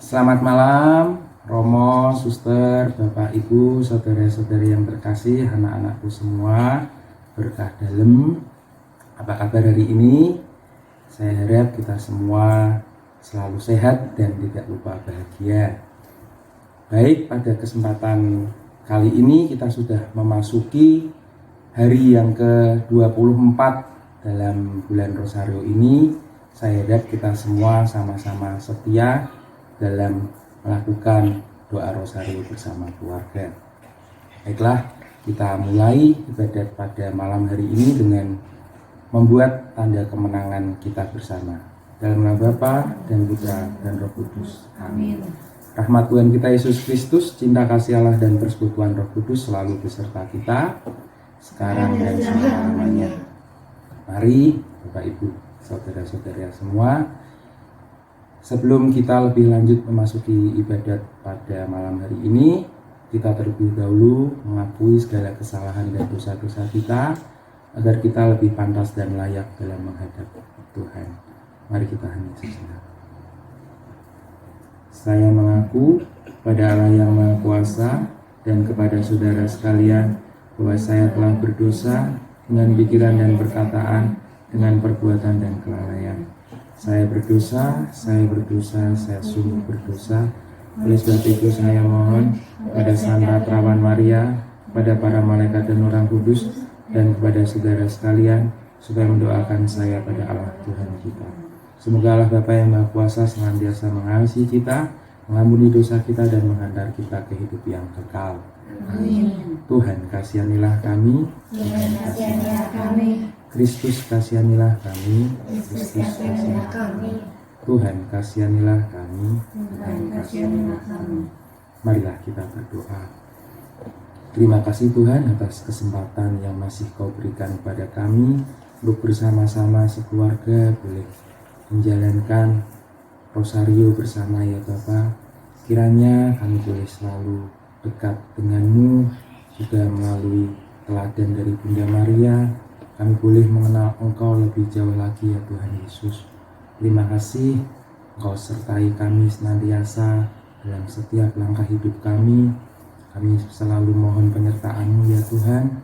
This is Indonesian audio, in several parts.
Selamat malam, Romo, Suster, Bapak, Ibu, saudara-saudari yang terkasih, anak-anakku semua, berkah dalam. Apa kabar hari ini? Saya harap kita semua selalu sehat dan tidak lupa bahagia. Baik, pada kesempatan kali ini kita sudah memasuki hari yang ke-24 dalam bulan Rosario ini. Saya harap kita semua sama-sama setia dalam melakukan doa rosario bersama keluarga. Baiklah, kita mulai ibadat pada malam hari ini dengan membuat tanda kemenangan kita bersama. Dalam nama Bapa dan Putra dan Roh Kudus. Amin. Rahmat Tuhan kita Yesus Kristus, cinta kasih Allah dan persekutuan Roh Kudus selalu beserta kita sekarang dan selama-lamanya. Mari Bapak Ibu, saudara-saudara semua, sebelum kita lebih lanjut memasuki ibadat pada malam hari ini, kita terlebih dahulu mengakui segala kesalahan dan dosa-dosa kita, agar kita lebih pantas dan layak dalam menghadap Tuhan. Mari kita hening sejenak. Saya mengaku pada Allah yang Maha Kuasa dan kepada saudara sekalian bahwa saya telah berdosa dengan pikiran dan perkataan, dengan perbuatan dan kelalaian. Saya berdosa, saya sungguh berdosa. Oleh sebab itu saya mohon pada Santa Perawan Maria, pada para malaikat dan orang kudus, dan kepada saudara sekalian, supaya mendoakan saya pada Allah Tuhan kita. Semoga Allah Bapa yang Maha Kuasa senantiasa mengasihi kita, mengampuni dosa kita, dan menghantar kita ke hidup yang kekal. Amin. Tuhan kasihanilah kami. Tuhan kasihanilah kami. Kristus kasihanilah kami. Kristus kasihanilah kami. Tuhan kasihanilah kami. Tuhan kasihanilah kami. Marilah kita berdoa. Terima kasih Tuhan atas kesempatan yang masih Kau berikan kepada kami untuk bersama-sama sekeluarga boleh menjalankan rosario bersama ya Bapa. Kiranya kami boleh selalu dekat denganmu, juga melalui teladan dari Bunda Maria kami boleh mengenal Engkau lebih jauh lagi ya Tuhan Yesus. Terima kasih Engkau sertai kami senantiasa dalam setiap langkah hidup kami. Kami selalu mohon penyertaan-Mu ya Tuhan.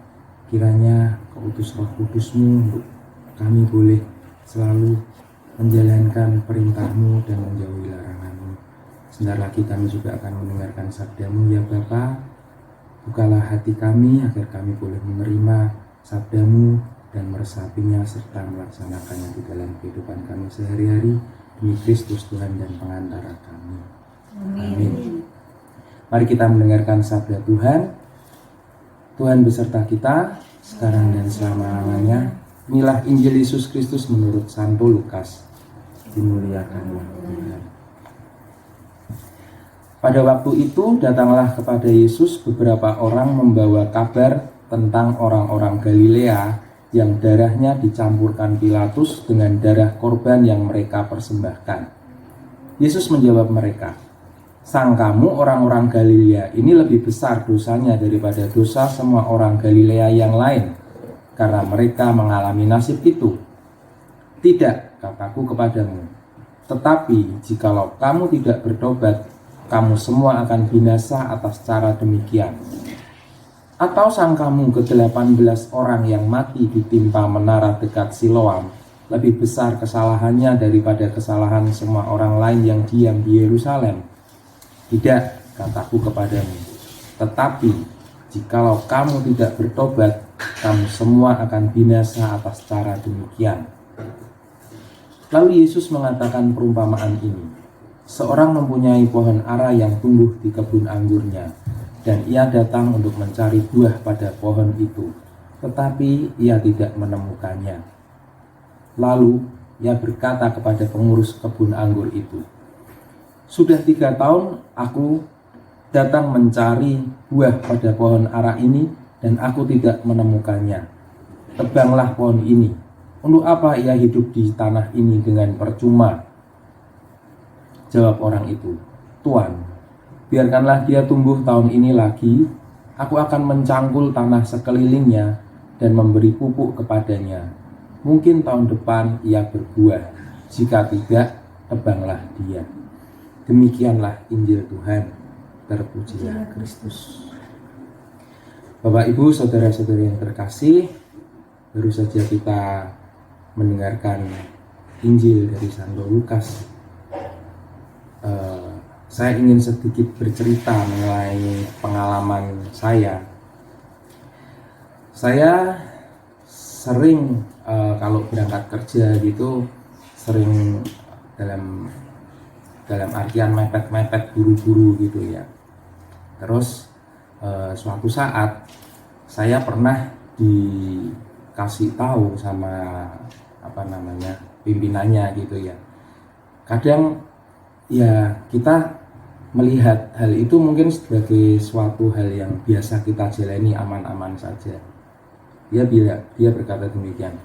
Kiranya Kau utus Roh Kudus-Mu untuk kami boleh selalu menjalankan perintah-Mu dan menjauhi larangan-Mu. Sebentar lagi kami juga akan mendengarkan sabda-Mu ya Bapa. Bukalah hati kami agar kami boleh menerima sabda-Mu dan meresapinya serta melaksanakannya di dalam kehidupan kami sehari-hari demi Kristus Tuhan dan pengantara kami. Amin. Mari kita mendengarkan sabda Tuhan. Tuhan beserta kita sekarang dan selama-lamanya. Inilah Injil Yesus Kristus menurut Santo Lukas. Dimuliakanlah Tuhan. Pada waktu itu datanglah kepada Yesus beberapa orang membawa kabar tentang orang-orang Galilea yang darahnya dicampurkan Pilatus dengan darah korban yang mereka persembahkan. Yesus menjawab mereka, "Sangkamu orang-orang Galilea ini lebih besar dosanya daripada dosa semua orang Galilea yang lain, karena mereka mengalami nasib itu? Tidak, kataku kepadamu. Tetapi jikalau kamu tidak bertobat, kamu semua akan binasa atas cara demikian. Atau sangkamu ke-18 orang yang mati ditimpa menara dekat Siloam lebih besar kesalahannya daripada kesalahan semua orang lain yang diam di Yerusalem? Tidak, kataku kepadamu. Tetapi jikalau kamu tidak bertobat, kamu semua akan binasa atas cara demikian." Lalu Yesus mengatakan perumpamaan ini. Seorang mempunyai pohon ara yang tumbuh di kebun anggurnya, dan ia datang untuk mencari buah pada pohon itu, tetapi ia tidak menemukannya. Lalu ia berkata kepada pengurus kebun anggur itu, "Sudah 3 tahun aku datang mencari buah pada pohon ara ini, dan aku tidak menemukannya. Tebanglah pohon ini. Untuk apa ia hidup di tanah ini dengan percuma?" Jawab orang itu, "Tuan, biarkanlah dia tumbuh tahun ini lagi, aku akan mencangkul tanah sekelilingnya dan memberi pupuk kepadanya. Mungkin tahun depan ia berbuah, jika tidak, tebanglah dia." Demikianlah Injil Tuhan, terpujilah Kristus. Bapak, Ibu, saudara-saudari yang terkasih, baru saja kita mendengarkan Injil dari Santo Lukas. Saya ingin sedikit bercerita mengenai pengalaman saya. Saya sering kalau berangkat kerja gitu, sering dalam artian mepet-mepet buru-buru gitu ya. Terus suatu saat saya pernah dikasih tahu sama pimpinannya gitu ya. Kadang ya kita melihat hal itu mungkin sebagai suatu hal yang biasa kita jalani aman-aman saja. Dia berkata demikian.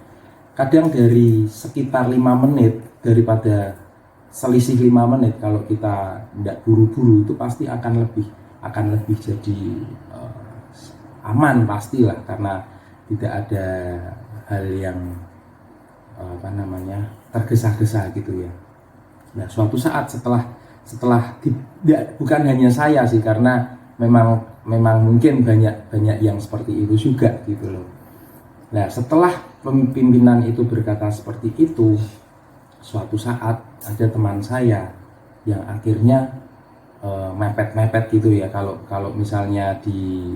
Kadang dari sekitar 5 menit, daripada selisih 5 menit, kalau kita tidak buru-buru itu pasti akan lebih jadi aman pastilah, karena tidak ada hal yang tergesa-gesa gitu ya. Nah, suatu saat setelah bukan hanya saya sih, karena memang mungkin banyak yang seperti itu juga gitu loh. Nah, setelah pimpinan itu berkata seperti itu, suatu saat ada teman saya yang akhirnya mepet-mepet gitu ya. Kalau misalnya di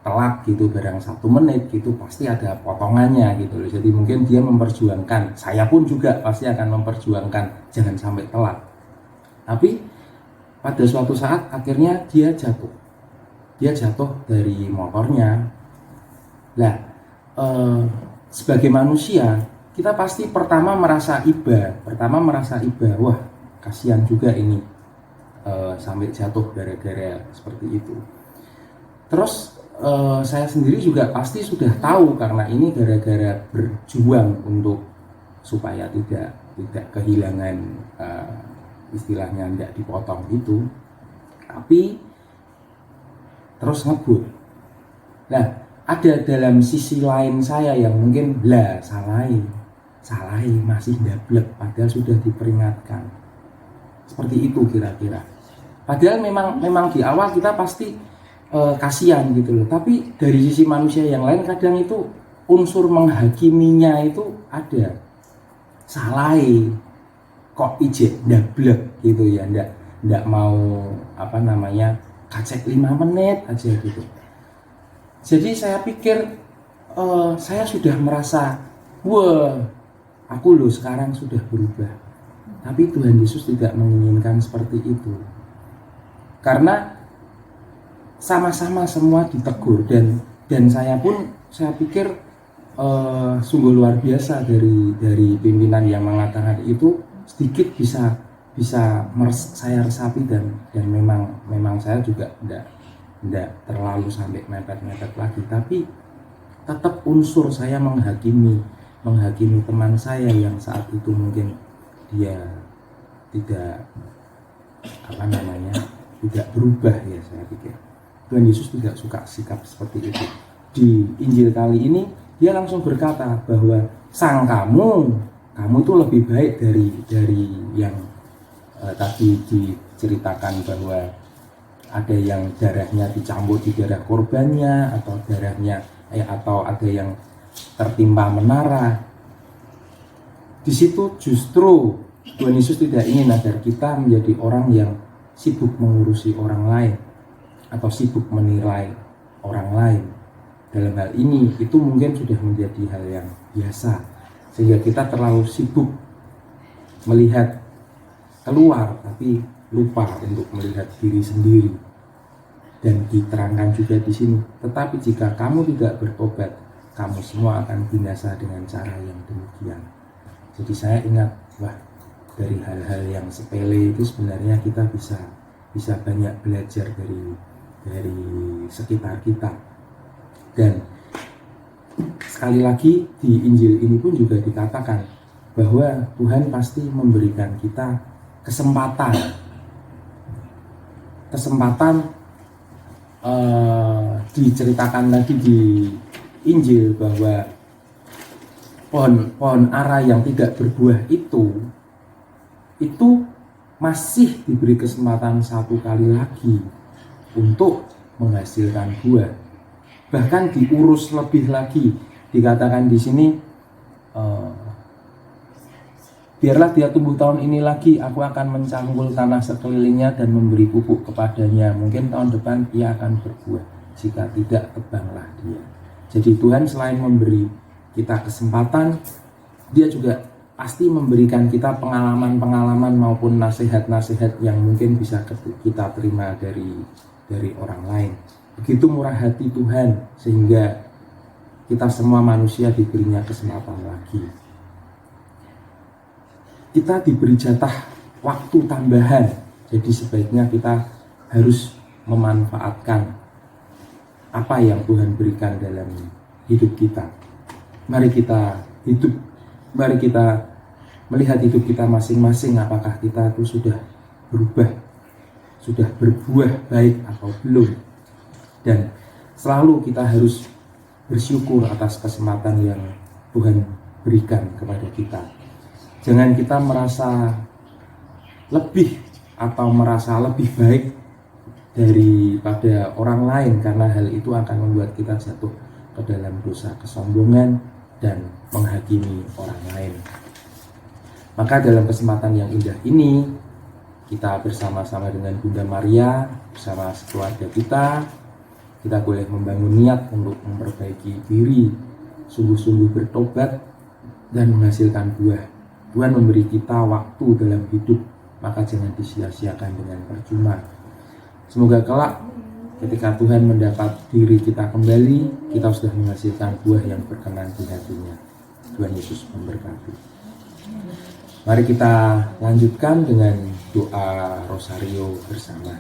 telat gitu barang 1 menit gitu, pasti ada potongannya gitu loh. Jadi mungkin dia memperjuangkan, saya pun juga pasti akan memperjuangkan jangan sampai telat. Tapi pada suatu saat akhirnya dia jatuh dari motornya. Nah, sebagai manusia kita pasti pertama merasa iba, wah kasihan juga ini sampai jatuh gara-gara seperti itu. Terus saya sendiri juga pasti sudah tahu, karena ini gara-gara berjuang untuk supaya tidak kehilangan istilahnya tidak dipotong itu, tapi terus ngebut. Nah, ada dalam sisi lain saya yang mungkin salahi masih ndablek, padahal sudah diperingatkan. Seperti itu kira-kira. Padahal memang di awal kita pasti kasihan gitu loh. Tapi dari sisi manusia yang lain kadang itu unsur menghakiminya itu ada. Salahi kok ijek ndablek gitu ya, ndak mau kacek 5 menit aja gitu. Jadi saya pikir saya sudah merasa, wah aku loh sekarang sudah berubah. Tapi Tuhan Yesus tidak menginginkan seperti itu, karena sama-sama semua ditegur, dan saya pikir sungguh luar biasa dari pimpinan yang mengatakan itu. Sedikit bisa saya resapi, dan memang saya juga tidak terlalu sampai mepet-mepet lagi, tapi tetap unsur saya menghakimi teman saya yang saat itu mungkin dia tidak berubah ya. Saya pikir Tuhan Yesus tidak suka sikap seperti itu. Di Injil kali ini dia langsung berkata bahwa kamu itu lebih baik dari yang tadi diceritakan, bahwa ada yang darahnya dicampur di darah korbannya, atau ada yang tertimpa menara. Di situ justru Tuhan Yesus tidak ingin agar kita menjadi orang yang sibuk mengurusi orang lain atau sibuk menilai orang lain. Dalam hal ini itu mungkin sudah menjadi hal yang biasa, sehingga kita terlalu sibuk melihat keluar tapi lupa untuk melihat diri sendiri. Dan diterangkan juga di sini, tetapi jika kamu tidak bertobat, kamu semua akan binasa dengan cara yang demikian. Jadi saya ingat, dari hal-hal yang sepele itu sebenarnya kita bisa banyak belajar dari sekitar kita. Dan sekali lagi di Injil ini pun juga dikatakan bahwa Tuhan pasti memberikan kita kesempatan diceritakan lagi di Injil bahwa pohon ara yang tidak berbuah itu masih diberi kesempatan satu kali lagi untuk menghasilkan buah. Bahkan diurus lebih lagi. Dikatakan di sini, biarlah dia tumbuh tahun ini lagi, aku akan mencangkul tanah sekelilingnya dan memberi pupuk kepadanya. Mungkin tahun depan ia akan berbuah, jika tidak tebanglah dia. Jadi Tuhan selain memberi kita kesempatan, dia juga pasti memberikan kita pengalaman-pengalaman maupun nasihat-nasihat yang mungkin bisa kita terima dari orang lain. Begitu murah hati Tuhan, sehingga kita semua manusia diberinya kesempatan lagi. Kita diberi jatah waktu tambahan, jadi sebaiknya kita harus memanfaatkan apa yang Tuhan berikan dalam hidup kita. Mari kita melihat hidup kita masing-masing, apakah kita itu sudah berubah, sudah berbuah baik atau belum. Dan selalu kita harus bersyukur atas kesempatan yang Tuhan berikan kepada kita. Jangan kita merasa lebih atau merasa lebih baik daripada orang lain, karena hal itu akan membuat kita jatuh ke dalam dosa kesombongan dan menghakimi orang lain. Maka dalam kesempatan yang indah ini, kita bersama-sama dengan Bunda Maria, bersama sekeluarga kita boleh membangun niat untuk memperbaiki diri, sungguh-sungguh bertobat dan menghasilkan buah. Tuhan memberi kita waktu dalam hidup, maka jangan disia-siakan dengan percuma. Semoga kelak ketika Tuhan mendapat diri kita kembali, kita sudah menghasilkan buah yang berkenan di hatinya. Tuhan Yesus memberkati. Mari kita lanjutkan dengan doa Rosario bersama.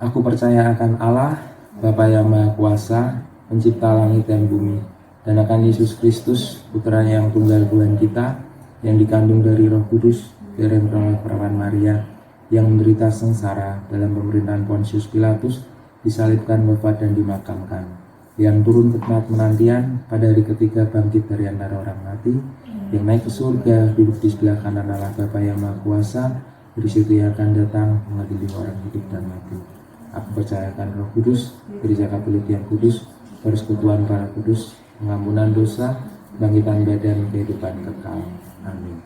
Aku percaya akan Allah, Bapa yang Maha Kuasa, pencipta langit dan bumi, dan akan Yesus Kristus, Putranya yang tunggal Tuhan kita, yang dikandung dari Roh Kudus, dari perawan Maria, yang menderita sengsara dalam pemerintahan Pontius Pilatus, disalibkan, wafat dan dimakamkan, yang turun ke tempat menantian, pada hari ketiga bangkit dari antara orang mati, yang naik ke surga, duduk di sebelah kanan Allah Bapa yang Maha Kuasa, dari situ ia akan datang mengadili orang hidup dan mati. Aku percayakan Roh Kudus, Gereja Katolik yang kudus, persekutuan para kudus, pengampunan dosa, bangkitan badan, kehidupan kekal. Amin.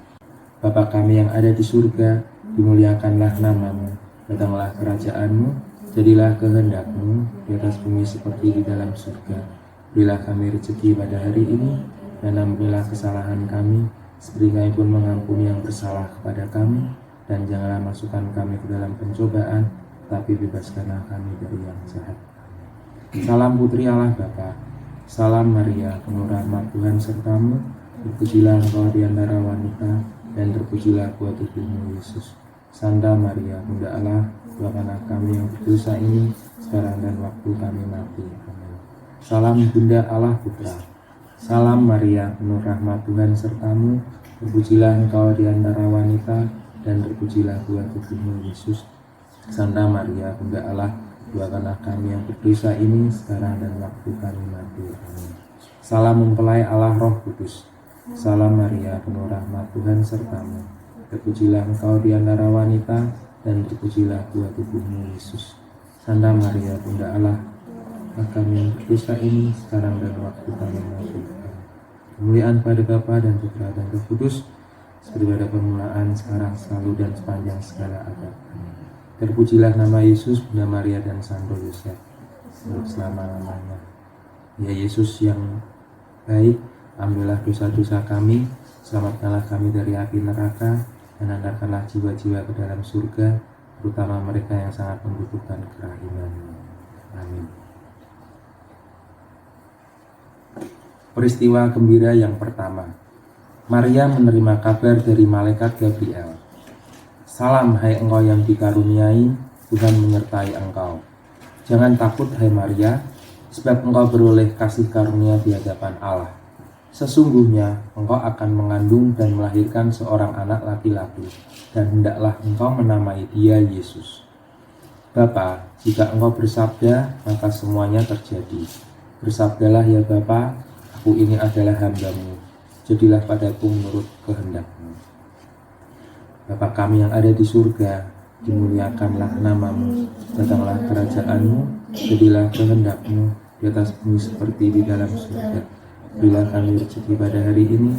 Bapa kami yang ada di surga, dimuliakanlah namamu, datanglah kerajaanmu, jadilah kehendak-Mu di atas bumi seperti di dalam surga. Berilah kami rezeki pada hari ini, dan ampunilah kesalahan kami, seperti kami pun mengampuni yang bersalah kepada kami, dan janganlah masukkan kami ke dalam pencobaan, tapi bebaskanlah kami dari yang jahat. Salam Putri Allah Bapa, salam Maria, penuh rahmat Tuhan sertamu, terpujilah engkau di antara wanita, dan terpujilah buah tubuhmu Yesus. Santa Maria, Bunda Allah, doakanlah kami yang berdosa ini, sekarang dan waktu kami mati. Amin. Salam Bunda Allah Putra, salam Maria, penuh rahmat Tuhan sertamu, terpujilah engkau di antara wanita, dan terpujilah buah tubuhmu Yesus. Santa Maria, Bunda Allah, doakanlah kami yang berdosa ini, sekarang dan waktu kami mati. Amin. Salam mempelai Allah Roh Kudus, salam Maria, penuh rahmat Tuhan sertamu, terpujilah engkau di antara wanita, dan terpujilah buah tubuhmu Yesus. Santa Maria, Bunda Allah, doakanlah kami yang berdosa ini, sekarang dan waktu kami mati. Amin. Kemuliaan pada Bapa dan Putra dan Roh Kudus, seperti pada permulaan, sekarang, selalu, dan sepanjang segala abad. Amin. Terpujilah nama Yesus, Bunda Maria dan Santo Yosef, untuk selama-lamanya. Ya Yesus yang baik, ambillah dosa-dosa kami, selamatkanlah kami dari api neraka, dan antarkanlah jiwa-jiwa ke dalam surga, terutama mereka yang sangat membutuhkan kerahiman-Mu. Amin. Peristiwa gembira yang pertama. Maria menerima kabar dari malaikat Gabriel. Salam hai engkau yang dikaruniai, Tuhan menyertai engkau. Jangan takut hai Maria, sebab engkau beroleh kasih karunia di hadapan Allah. Sesungguhnya engkau akan mengandung dan melahirkan seorang anak laki-laki, dan hendaklah engkau menamai dia Yesus. Bapa, jika Engkau bersabda, maka semuanya terjadi. Bersabdalah ya Bapa, aku ini adalah hamba-Mu. Jadilah padaku menurut kehendak-Mu. Bapa kami yang ada di surga, dimuliakanlah nama-Mu. Datanglah kerajaan-Mu, jadilah kehendak-Mu di atas bumi seperti di dalam surga. Berilah kami rezeki pada hari ini,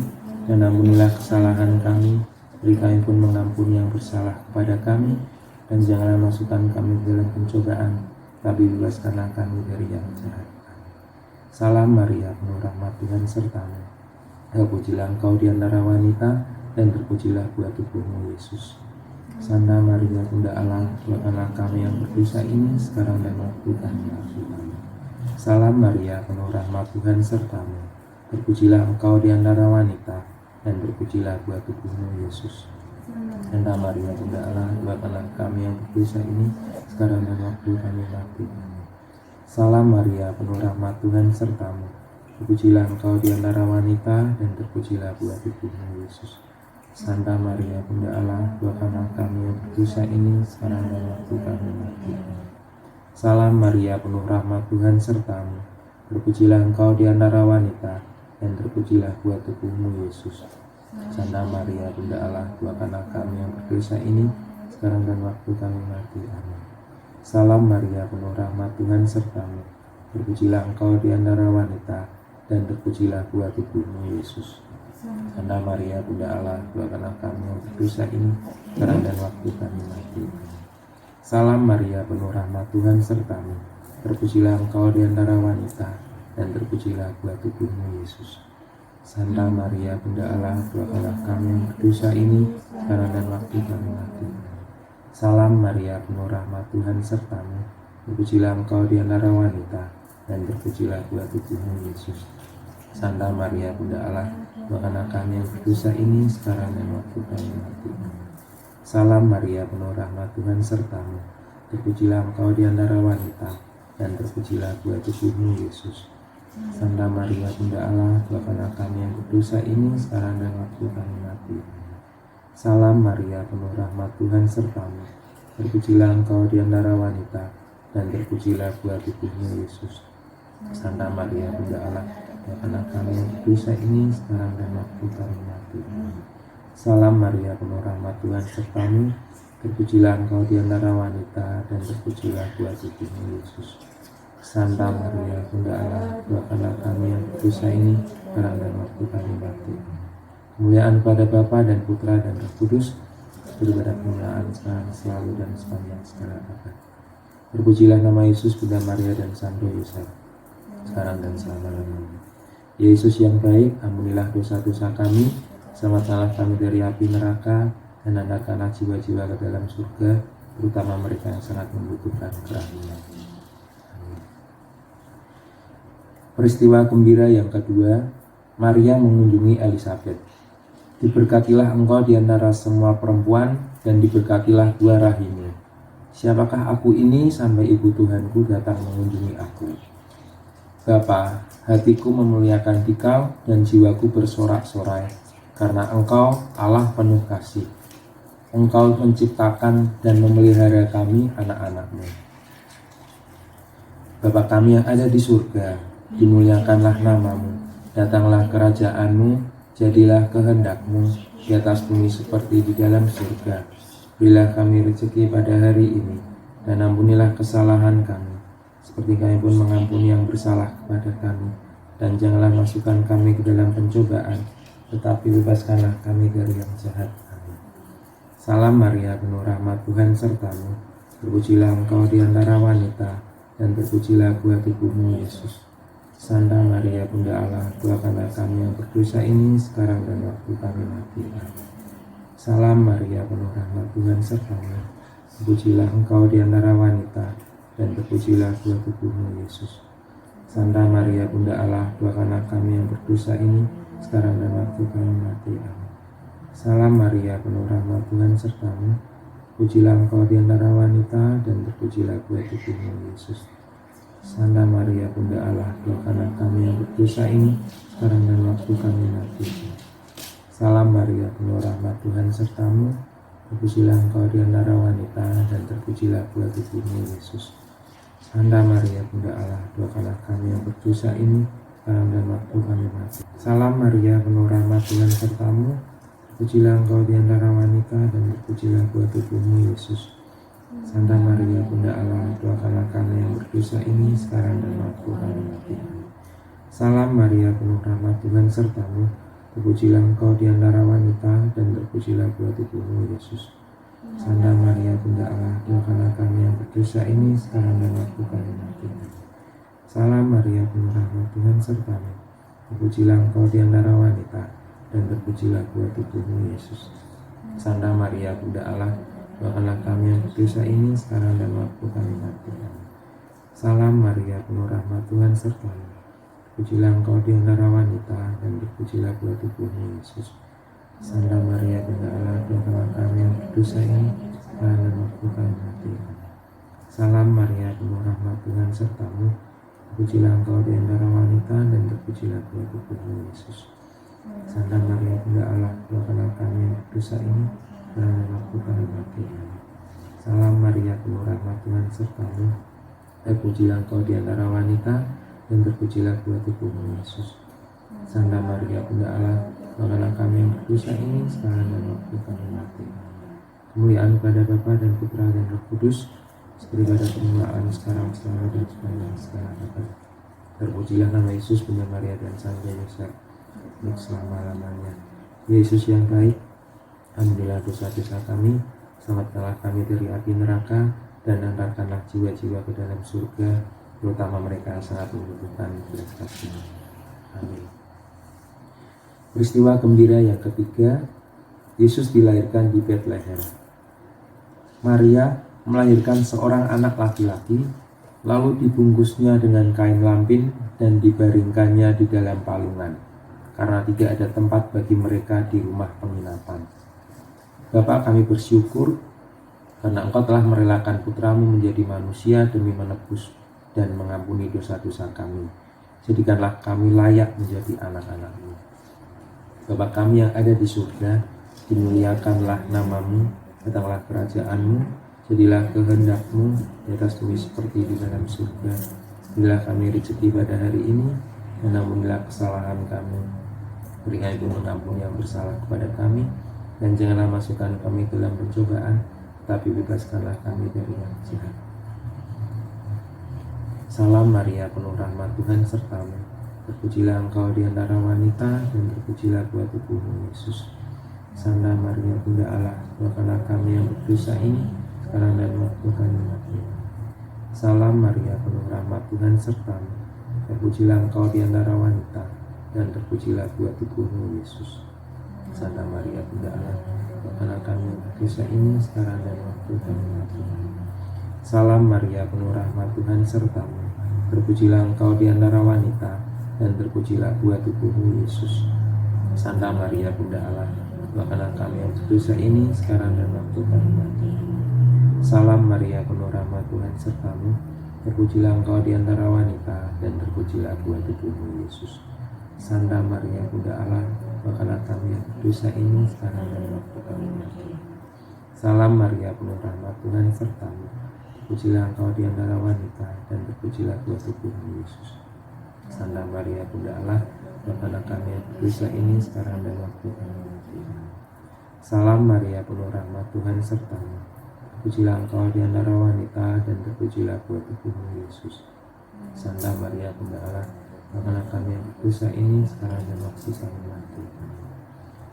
dan ampunilah kesalahan kami, beri kami pun mengampuni yang bersalah kepada kami, dan janganlah masukkan kami ke dalam pencobaan, tapi bebaskanlah kami dari yang jahat. Salam Maria, penuh rahmat Tuhan sertamu. Terpujilah Engkau di antara wanita, dan terpujilah buah tubuhmu Yesus. Santa Maria, Bunda Allah, doakanlah kami yang berdosa ini sekarang dan waktu kami mati. Amin. Salam Maria, penuh rahmat Tuhan sertamu. Terpujilah Engkau di antara wanita, dan terpujilah buah tubuhmu Yesus. Santa Maria, Bunda Allah, doakanlah kami yang berdosa ini sekarang dan waktu kami mati. Salam Maria, penuh rahmat Tuhan sertamu. Terpujilah Engkau di antara wanita, dan terpujilah buah tubuhmu Yesus. Santa Maria, Bunda Allah, doakanlah kami yang berdosa ini sekarang dan waktu kami mati. Salam Maria, penuh rahmat Tuhan sertamu. Terpujilah Engkau di antara wanita, dan terpujilah buah tubuhmu Yesus. Santa Maria, Bunda Allah, doakanlah kami yang berdosa ini sekarang dan waktu kami mati. Amin. Salam Maria, penuh rahmat Tuhan sertamu. Terpujilah Engkau di antara wanita, dan terpujilah buah tubuhmu Yesus. Santa Maria, Bunda Allah, doakanlah kami yang berdosa ini sekarang dan waktu kami mati. Salam Maria, penuh rahmat Tuhan sertamu. Terpujilah Engkau di antara wanita, dan terpujilah buah tubuhmu Yesus. Santa Maria, Bunda Allah, doakanlah kami yang berdosa ini sekarang dan waktu kami mati. Salam Maria, penuh rahmat Tuhan sertamu. Terpujilah Engkau di antara wanita, dan terpujilah buah tubuhmu Yesus. Santa Maria, Bunda Allah, doakanlah kami yang berdosa ini sekarang dan waktu kami mati. Salam Maria, penuh rahmat Tuhan sertamu. Terpujilah Engkau di antara wanita, dan terpujilah buah tubuhmu Yesus. Santa Maria, Bunda Allah, doakanlah kami yang berdosa ini sekarang dan waktu kami mati. Salam Maria, penuh rahmat Tuhan sertamu. Terpujilah Engkau di antara wanita, dan terpujilah buah tubuhmu Yesus. Santa Maria, Bunda Allah, doakanlah kami yang berdosa ini sekarang dan waktu kami mati. Salam Maria, penuh rahmat Tuhan sertamu. Terpujilah Engkau di antara wanita, dan terpujilah buah tubuhmu Yesus. Santa Maria, Bunda Allah, doakanlah kami yang berdosa ini sekarang dan waktu kami mati. Kemuliaan pada Bapa dan Putra dan Roh Kudus, seperti pada permulaan, sekarang, selalu, dan sepanjang segala abad. Terpujilah nama Yesus, Bunda Maria, dan Santo Yosef, sekarang dan selama-lamanya. Yesus yang baik, ampunilah dosa-dosa kami, selamatkanlah kami dari api neraka, dan antarkanlah jiwa-jiwa ke dalam surga, terutama mereka yang sangat membutuhkan kerahmu-Nya. Peristiwa gembira yang kedua, Maria mengunjungi Elisabet. Diberkatilah engkau di antara semua perempuan, dan diberkatilah buah rahimmu. Siapakah aku ini sampai ibu Tuhanku datang mengunjungi aku? Bapa, hatiku memuliakan Dikau, dan jiwaku bersorak-sorai, karena Engkau Allah penuh kasih. Engkau menciptakan dan memelihara kami anak-anak-Mu. Bapa kami yang ada di surga, dimuliakanlah nama-Mu, datanglah kerajaan-Mu, jadilah kehendak-Mu di atas bumi seperti di dalam surga. Berilah kami rezeki pada hari ini, dan ampunilah kesalahan kami, seperti kami pun mengampuni yang bersalah kepada kami. Dan janganlah masukkan kami ke dalam pencobaan, tetapi bebaskanlah kami dari yang jahat. Amin. Salam Maria, penuh rahmat Tuhan sertamu. Terpujilah Engkau di antara wanita, dan terpujilah buah tubuhmu Yesus. Santa Maria, Bunda Allah, doakanlah kami yang berdosa ini sekarang dan waktu kami mati. Amin. Salam Maria, penuh rahmat Tuhan sertamu. Terpujilah Engkau di antara wanita, dan terpujilah buah tubuhmu Yesus. Santa Maria, Bunda Allah, doakanlah kami yang berdosa ini sekarang dan waktu kami mati. Amin. Salam Maria, penuh rahmat Tuhan sertamu. Terpujilah Engkau di antara wanita, dan terpujilah buah tubuhmu Yesus. Santa Maria, Bunda Allah, doakanlah kami yang berdosa ini sekarang dan waktu kami mati. Salam Maria, penuh rahmat Tuhan sertamu. Terpujilah engkau di antara wanita, dan terpujilah buah tubuhmu, Yesus. Santa Maria, Bunda Allah, doakanlah kami yang berdosa ini, sekarang dan waktu kami mati. Salam Maria, penuh rahmat, Tuhan sertamu. Terpujilah engkau di antara wanita, dan terpujilah buah tubuhmu, Yesus. Santa Maria, Bunda Allah, doakanlah kami yang berdosa ini, sekarang dan waktu kami mati. Salam Maria, penuh rahmat, Tuhan sertamu. Terpujilah engkau di antara wanita, dan terpujilah buah tubuhmu, Yesus. Santa Maria, Bunda Allah, doakanlah kami yang berdosa ini, sekarang dan waktu kami mati. Salam Maria, penuh rahmat, Tuhan sertamu. Terpujilah engkau di antara wanita, dan terpujilah buah tubuhmu, Yesus. Santa Maria, Bunda Allah, doakanlah kami yang berdosa ini, sekarang dan waktu kami mati. Salam Maria, penuh rahmat, Tuhan sertamu. Terpujilah engkau di antara wanita, dan terpujilah buah tubuhmu, Yesus. Santa Maria, Bunda Allah, doakanlah kami yang berdosa ini, sekarang dan waktu kami mati. Salam Maria, penuh rahmat, Tuhan sertamu. Terpujilah engkau di antara wanita, dan terpujilah buah tubuhmu, Yesus. Santa Maria, Bunda Allah, doakanlah kami yang berdosa ini, sekarang dan waktu kami mati. Salam Maria, penuh rahmat, Tuhan sertamu. Terpujilah engkau di antara wanita, dan terpujilah buah tubuhmu, Yesus. Santa Maria, Bunda Allah, doakanlah kami yang berdosa ini, sekarang dan waktu kami mati. Kemuliaan kepada Bapa dan Putra dan Roh Kudus, seperti pada permulaan, sekarang, selalu, dan sepanjang segala abad. Terpujilah nama Yesus, Bunda Maria dan Santo Yosef, untuk selama-lamanya. Yesus yang baik, ampunilah dosa-dosa kami, selamatkanlah kami dari api neraka, dan antarkanlah jiwa-jiwa ke dalam surga, terutama mereka yang sangat membutuhkan belas kasihan. Amin. Peristiwa gembira yang ketiga, Yesus dilahirkan di Betlehem. Maria melahirkan seorang anak laki-laki, lalu dibungkusnya dengan kain lampin dan dibaringkannya di dalam palungan, karena tidak ada tempat bagi mereka di rumah penginapan. Bapa, kami bersyukur karena Engkau telah merelakan putramu menjadi manusia demi menebus dan mengampuni dosa-dosa kami. Jadikanlah kami layak menjadi anak-anak-Mu. Bapa kami yang ada di surga, dimuliakanlah nama-Mu, datanglah kerajaan-Mu, jadilah kehendak-Mu di atas bumi seperti di dalam surga. Berilah kami rezeki pada hari ini, dan ampunilah kesalahan kami. Berikan itu mengampuni yang bersalah kepada kami, dan janganlah masukkan kami ke dalam pencobaan, tapi bebaskanlah kami dari yang jahat. Salam Maria, penuh rahmat, Tuhan sertamu. Terpujilah engkau di antara wanita, dan terpujilah buah tubuhmu, Yesus. Santa Maria, Bunda Allah, doakanlah kami yang berdosa ini, sekarang dan waktu kami mati. Salam Maria, penuh rahmat, Tuhan sertamu. Terpujilah engkau di antara wanita, dan terpujilah buah tubuhmu, Yesus. Santa Maria, Bunda Allah, doakanlah kami yang berdosa ini, sekarang dan waktu kami mati. Salam Maria, penuh rahmat, Tuhan sertamu. Terpujilah engkau di antara wanita, dan terpujilah buah tubuhmu, Yesus. Santa Maria, Bunda Allah, doakanlah kami yang berdosa ini, sekarang dan waktu kami mati. Salam Maria, penuh rahmat, Tuhan sertamu. Terpujilah engkau di antara wanita, dan terpujilah buah tubuhmu, Yesus. Santa Maria, Bunda Allah, doakanlah kami yang berdosa ini, sekarang dan waktu kami mati. Salam Maria, penuh rahmat, Tuhan sertamu. Terpujilah engkau di antara wanita, dan terpujilah buah tubuhmu, Yesus. Santa Maria, Bunda Allah, doakanlah kami yang berdosa ini, sekarang dan waktu kami mati. Salam Maria, penuh rahmat, Tuhan sertamu. Terpujilah engkau di antara wanita, dan terpujilah buah tubuhmu, Yesus. Santa Maria, Bunda Allah, doakanlah kami yang berdosa ini, sekarang dan waktu kami mati.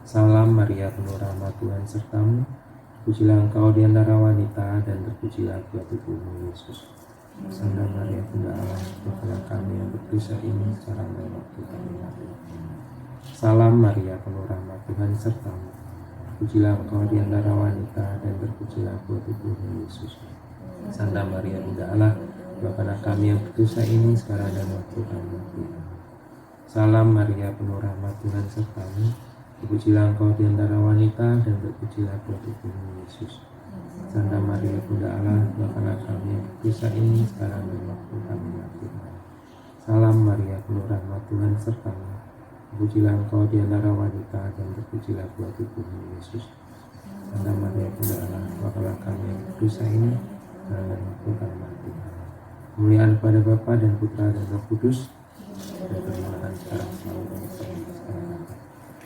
Salam Maria, penuh rahmat, Tuhan sertamu. Terpujilah engkau di antara wanita, dan terpujilah buah tubuhmu, Yesus. Santa Maria, Bunda Allah, doakanlah kami yang berdosa ini, sekarang dan waktu kami mati. Salam Maria, penuh rahmat, Tuhan sertamu. Terpujilah engkau di antara wanita, dan terpujilah buah tubuhmu, Yesus. Santa Maria, Bunda Allah, doakanlah kami yang berdosa ini, sekarang dan waktu kami mati. Salam Maria, penuh rahmat, Tuhan sertamu. Terpujilah engkau di antara wanita, dan terpujilah buah tubuhmu, Yesus. Santa Maria, Bunda Allah, doakanlah kami yang berdosa ini, sekarang dan waktu kami mati. Salam Maria, penuh rahmat, Tuhan sertamu. Terpujilah engkau di antara wanita, dan terpujilah buah tubuhmu, Yesus. Santa Maria Bunda Allah, doakanlah kami yang berdosa ini, sekarang dan waktu kami mati. Kemuliaan kepada Bapa dan Putra dan Roh Kudus, dan permulaan sekarang selalu dan sekarang.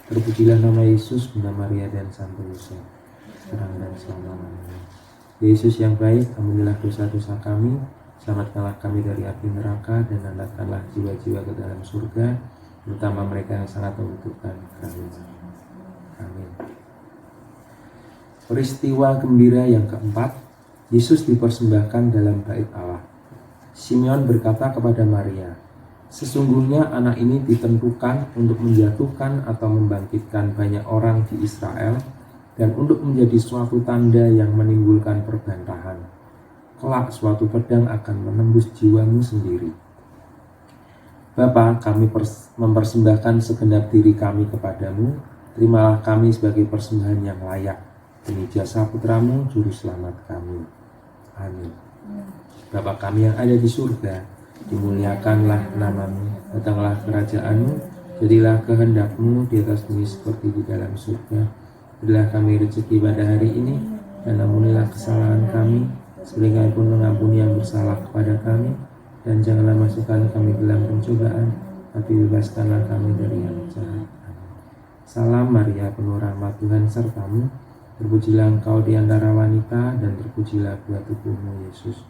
Terpujilah nama Yesus, Bunda Maria dan Santo Yosef, sekarang dan selama-lamanya. Yesus yang baik, ampunilah dosa-dosa kami, selamatkanlah kami dari api neraka, dan angkatkanlah jiwa-jiwa ke dalam surga, terutama mereka yang sangat membutuhkan kasih-Mu. Amin. Peristiwa gembira yang keempat, Yesus dipersembahkan dalam bait Allah. Simeon berkata kepada Maria, "Sesungguhnya anak ini ditentukan untuk menjatuhkan atau membangkitkan banyak orang di Israel, dan untuk menjadi suatu tanda yang menimbulkan perbantahan. Kelak suatu pedang akan menembus jiwamu sendiri. Bapa, kami mempersembahkan segenap diri kami kepadamu. Terimalah kami sebagai persembahan yang layak demi jasa Putramu, Juru Selamat kami. Amin. Bapa kami yang ada di surga, dimuliakanlah namamu, datanglah kerajaan-Mu, jadilah kehendak-Mu di atas bumi seperti di dalam surga. Berilah kami rezeki pada hari ini, dan ampunilah kesalahan kami, seperti Kami pun mengampuni yang bersalah kepada kami, dan janganlah masukkan kami dalam pencobaan, tapi bebaskanlah kami dari yang jahat. Salam Maria, penuh rahmat Tuhan sertamu, terpujilah engkau di antara wanita, dan terpujilah buah tubuhmu Yesus.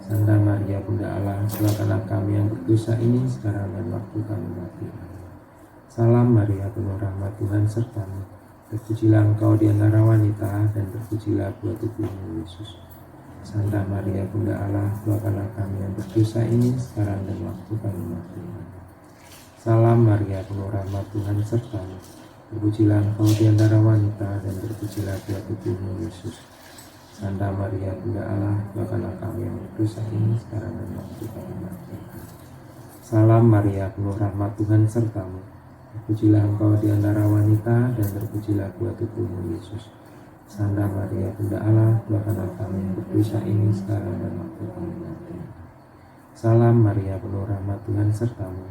Santa Maria Bunda Allah, doakanlah kami yang berdosa ini sekarang dan waktu kami mati. Salam Maria, penuh rahmat Tuhan sertamu, terpujilah engkau di antara wanita, dan terpujilah buah tubuhmu Yesus. Santa Maria Bunda Allah, doakanlah kami yang berdosa ini sekarang dan waktu kami mati. Salam Maria, penuh rahmat Tuhan sertamu, terpujilah engkau di antara wanita, dan terpujilah buah tubuhmu Yesus. Santa Maria Bunda Allah, doakanlah kami yang berdosa ini sekarang dan waktu kami mati. Salam Maria, penuh rahmat Tuhan sertamu, terpujilah engkau di antara wanita, dan terpujilah buah tubuhmu Yesus. Santa Maria Bunda Allah, doakanlah kami yang berdosa ini sekarang dan waktu kami mati. Salam Maria, penuh rahmat Tuhan sertamu,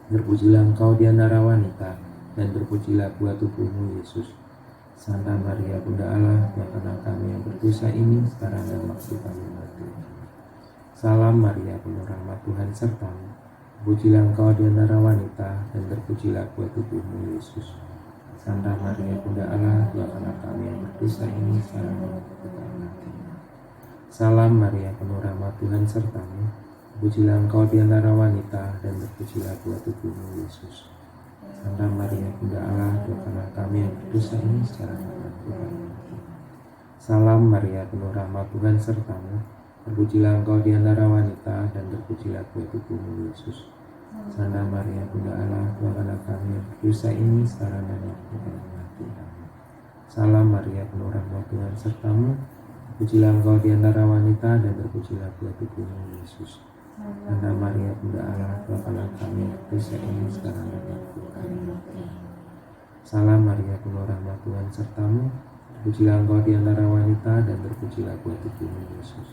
terpujilah engkau di antara wanita, dan terpujilah buah tubuhmu Yesus. Santa Maria Bunda Allah, doakanlah kami yang berdosa ini sekarang dan waktu kami mati. Salam Maria, penuh rahmat Tuhan sertamu, terpujilah engkau di antara wanita, dan terpujilah buah tubuhmu Yesus. Santa Maria Bunda Allah, doakanlah kami yang berdosa ini sekarang dan waktu kami mati. Salam Maria, penuh rahmat Tuhan sertamu, terpujilah engkau di antara wanita, dan terpujilah buah tubuhmu Yesus. Santa Maria Bunda Allah, doakanlah kami yang berdosa ini sekarang dan waktu kami mati. Salam Maria, penuh rahmat Tuhan sertamu, terpujilah engkau di antara wanita, dan terpujilah buah tubuhmu Yesus. Santa Maria Bunda Allah, doakanlah kami yang berdosa ini sekarang dan waktu kami mati. Salam Maria, penuh rahmat Tuhan sertamu, terpujilah engkau di antara wanita, dan terpujilah buah tubuhmu Yesus. Santa Maria Bunda Allah, doakanlah kami yang berdosa ini sekarang dan waktu kami mati. Salam Maria, penuh rahmat Tuhan sertamu, terpujilah engkau di antara wanita, dan terpujilah buah tubuhmu Yesus.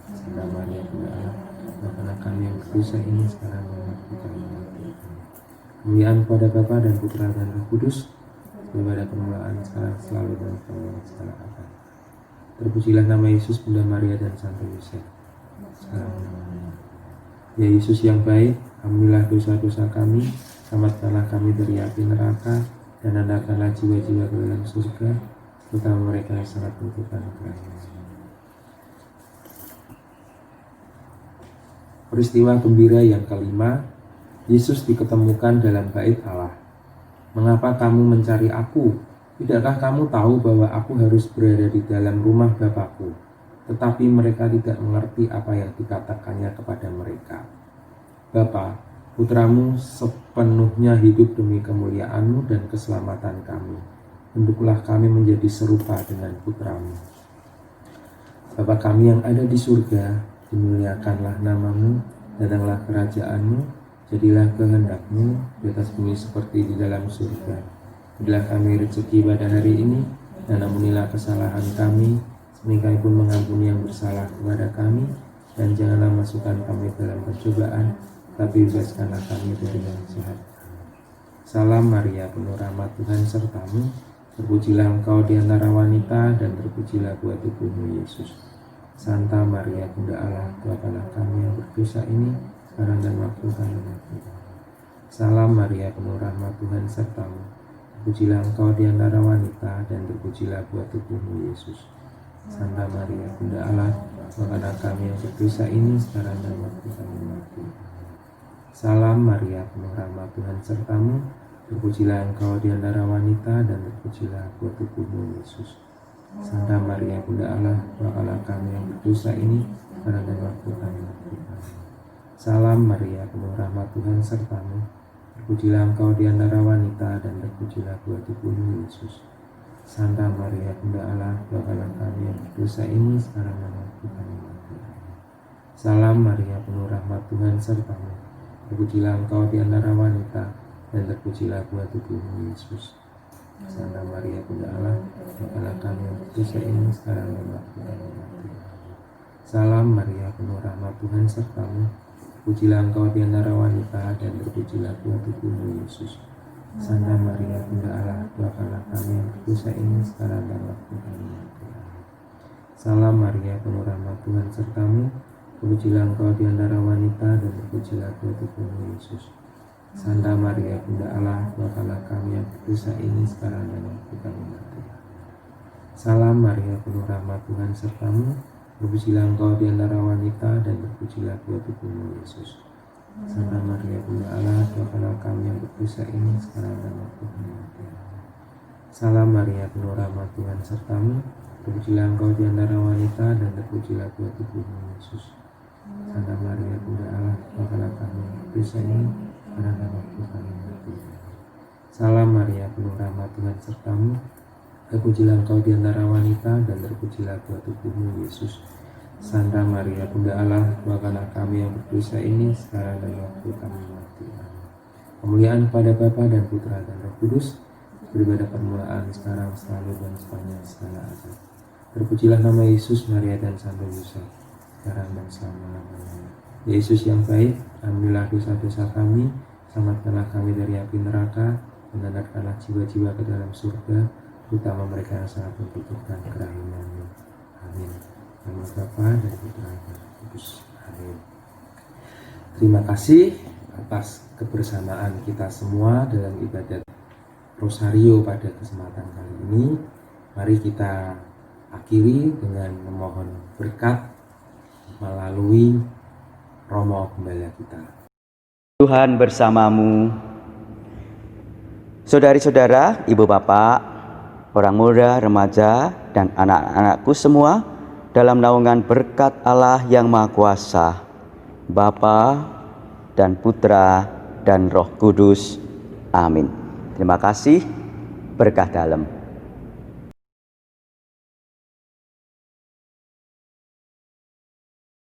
Santa Maria Bunda Allah, doakanlah kami yang berdosa ini sekarang dan waktu kami mati. Kemuliaan kepada Bapa dan Putra dan Roh Kudus, pada permulaan sekarang selalu dan selamanya segala abad. Terpujilah nama Yesus, Bunda Maria dan Santo Yosef, sekarang dan lamanya. Ya Yesus yang baik, ampunilah dosa-dosa kami, selamatkanlah kami dari api neraka, dan andalkanlah jiwa-jiwa ke dalam surga, terutama mereka yang sangat membutuhkan kasih-Mu. Peristiwa gembira yang kelima, Yesus diketemukan dalam bait Allah. Mengapa kamu mencari aku? Tidakkah kamu tahu bahwa aku harus berada di dalam rumah Bapakku? Tetapi mereka tidak mengerti apa yang dikatakannya kepada mereka. Bapa, Putramu sepenuhnya hidup demi kemuliaan-Mu dan keselamatan kami. Bentuklah kami menjadi serupa dengan Putramu. Bapa kami yang ada di surga, dimuliakanlah namamu, datanglah kerajaan-Mu, jadilah kehendak-Mu di atas bumi seperti di dalam surga. Berilah kami rezeki pada hari ini, dan ampunilah kesalahan kami, seperti Kami pun mengampuni yang bersalah kepada kami, dan janganlah masukkan kami dalam pencobaan, tapi bebaskanlah kami dari yang jahat. Salam Maria, penuh rahmat Tuhan sertamu, Terpujilah engkau di antara wanita, dan terpujilah buah tubuhmu, Yesus. Santa Maria, Bunda Allah, doakanlah kami yang berdosa ini, sekarang dan waktu kami mati. Salam Maria, penuh rahmat, Tuhan sertamu. Terpujilah engkau di antara wanita, dan terpujilah buah tubuhmu, Yesus. Santa Maria, Bunda Allah, doakanlah kami yang berdosa ini, sekarang dan waktu kami mati. Salam Maria, penuh rahmat, Tuhan sertamu. Terpujilah engkau di antara wanita, dan terpujilah buah tubuhmu, Yesus. Santa Maria, Bunda Allah, doakanlah kami yang berdosa ini, sekarang dan waktu kami mati. Salam Maria, penuh rahmat, Tuhan sertamu. Terpujilah engkau di antara wanita, dan terpujilah buah tubuhmu, Yesus. Santa Maria, Bunda Allah, doakanlah kami yang berdosa ini, sekarang dan waktu kami mati. Salam Maria, penuh rahmat, Tuhan sertamu. Terpujilah engkau di antara wanita, dan terpujilah buah tubuhmu, Yesus. Santa Maria, Bunda Allah, doakanlah kami yang berdosa ini, sekarang dan waktu kami mati. Salam Maria, penuh rahmat, Tuhan sertamu. Terpujilah engkau di antara wanita, dan terpujilah buah tubuhmu, Yesus. Santa Maria, Bunda Allah, doakanlah kami yang berdosa ini, sekarang dan waktu kami mati. Salam Maria, penuh rahmat, Tuhan sertamu. Terpujilah engkau di antara wanita, dan terpujilah buah tubuhmu, Yesus. Santa Maria, Bunda Allah, doakanlah kami yang berdosa ini, sekarang dan waktu kami mati. Salam Maria, penuh rahmat, Tuhan sertamu. Terpujilah engkau di antara wanita, dan terpujilah buah tubuhmu, Yesus. Santa Maria, Bunda Allah, doakanlah kami yang berdosa ini, sekarang dan waktu kami mati. Salam Maria, penuh rahmat, Tuhan sertamu. Terpujilah engkau di antara wanita, dan terpujilah buah tubuhmu, Yesus. Santa Maria, Bunda Allah, doakanlah kami yang berdosa ini, sekarang dan waktu kami mati. Salam Maria, penuh rahmat, Tuhan sertamu. Terpujilah engkau di antara wanita, dan terpujilah buah tubuhmu, Yesus. Santa Maria, Bunda Allah, doakanlah kami yang berdosa ini, sekarang dan waktu kami mati. Kemuliaan kepada Bapa dan Putra dan Roh Kudus, seperti pada permulaan, sekarang, selalu, dan sepanjang segala abad. Terpujilah nama Yesus, Maria, dan Santo Yusuf, sekarang dan selama-lamanya. Yesus yang baik, ampunilah dosa-dosa kami, selamatkanlah kami dari api neraka, dan angkatkanlah jiwa-jiwa ke dalam surga, terutama mereka yang sangat membutuhkan kerahiman-Mu. Amin. Nama Bapa dan Putra dan Roh Kudus. Amin. Terima kasih atas kebersamaan kita semua dalam ibadat Rosario pada kesempatan kali ini. Mari kita akhiri dengan memohon berkat melalui Romo Gembala kita. Tuhan bersamamu. Saudari-saudara, ibu bapak, orang muda, remaja, dan anak-anakku semua, dalam naungan berkat Allah yang Maha Kuasa, Bapa dan Putra dan Roh Kudus. Amin. Terima kasih. Berkah dalam.